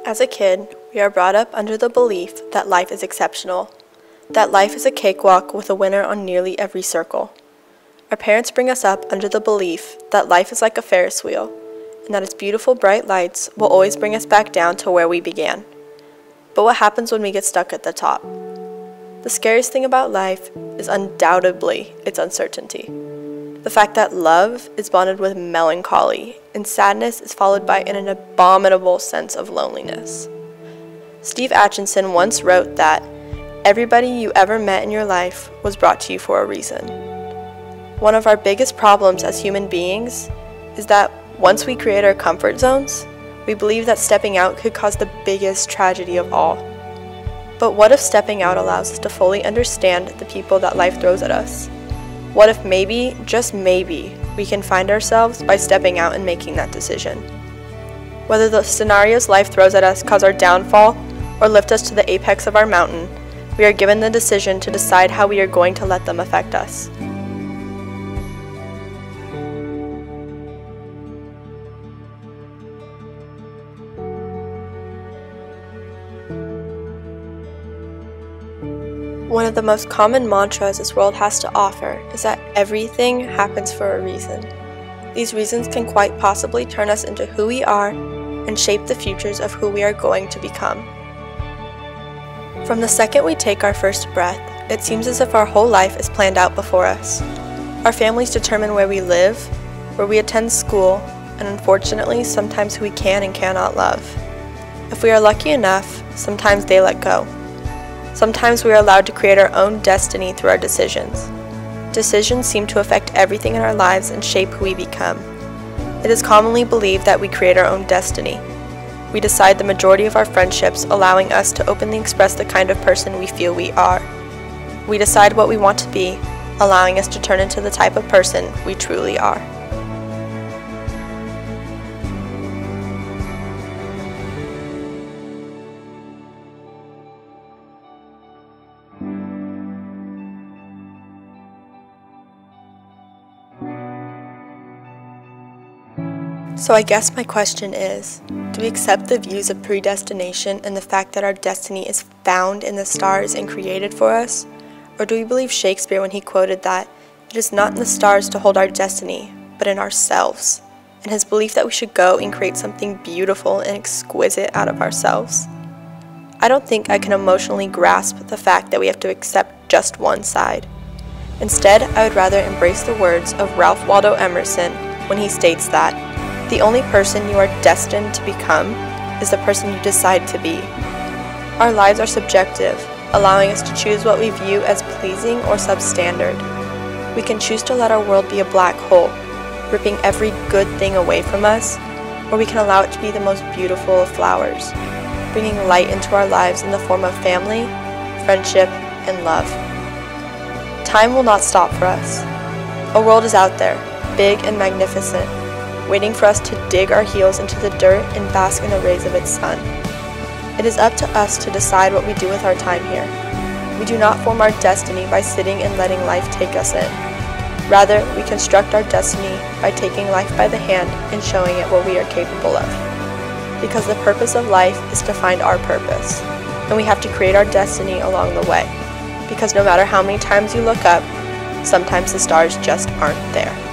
As a kid, we are brought up under the belief that life is exceptional, that life is a cakewalk with a winner on nearly every circle. Our parents bring us up under the belief that life is like a Ferris wheel, and that its beautiful bright lights will always bring us back down to where we began. But what happens when we get stuck at the top? The scariest thing about life is undoubtedly its uncertainty. The fact that love is bonded with melancholy, and sadness is followed by an abominable sense of loneliness. Steve Atchison once wrote that everybody you ever met in your life was brought to you for a reason. One of our biggest problems as human beings is that once we create our comfort zones, we believe that stepping out could cause the biggest tragedy of all. But what if stepping out allows us to fully understand the people that life throws at us? What if maybe, just maybe, we can find ourselves by stepping out and making that decision? Whether the scenarios life throws at us cause our downfall or lift us to the apex of our mountain, we are given the decision to decide how we are going to let them affect us. One of the most common mantras this world has to offer is that everything happens for a reason. These reasons can quite possibly turn us into who we are and shape the futures of who we are going to become. From the second we take our first breath, it seems as if our whole life is planned out before us. Our families determine where we live, where we attend school, and unfortunately, sometimes who we can and cannot love. If we are lucky enough, sometimes they let go. Sometimes we are allowed to create our own destiny through our decisions. Decisions seem to affect everything in our lives and shape who we become. It is commonly believed that we create our own destiny. We decide the majority of our friendships, allowing us to openly express the kind of person we feel we are. We decide what we want to be, allowing us to turn into the type of person we truly are. So I guess my question is, do we accept the views of predestination and the fact that our destiny is found in the stars and created for us? Or do we believe Shakespeare when he quoted that it is not in the stars to hold our destiny, but in ourselves, and his belief that we should go and create something beautiful and exquisite out of ourselves? I don't think I can emotionally grasp the fact that we have to accept just one side. Instead, I would rather embrace the words of Ralph Waldo Emerson when he states that the only person you are destined to become is the person you decide to be. Our lives are subjective, allowing us to choose what we view as pleasing or substandard. We can choose to let our world be a black hole, ripping every good thing away from us, or we can allow it to be the most beautiful of flowers, bringing light into our lives in the form of family, friendship, and love. Time will not stop for us. A world is out there, big and magnificent, waiting for us to dig our heels into the dirt and bask in the rays of its sun. It is up to us to decide what we do with our time here. We do not form our destiny by sitting and letting life take us in. Rather, we construct our destiny by taking life by the hand and showing it what we are capable of. Because the purpose of life is to find our purpose, and we have to create our destiny along the way. Because no matter how many times you look up, sometimes the stars just aren't there.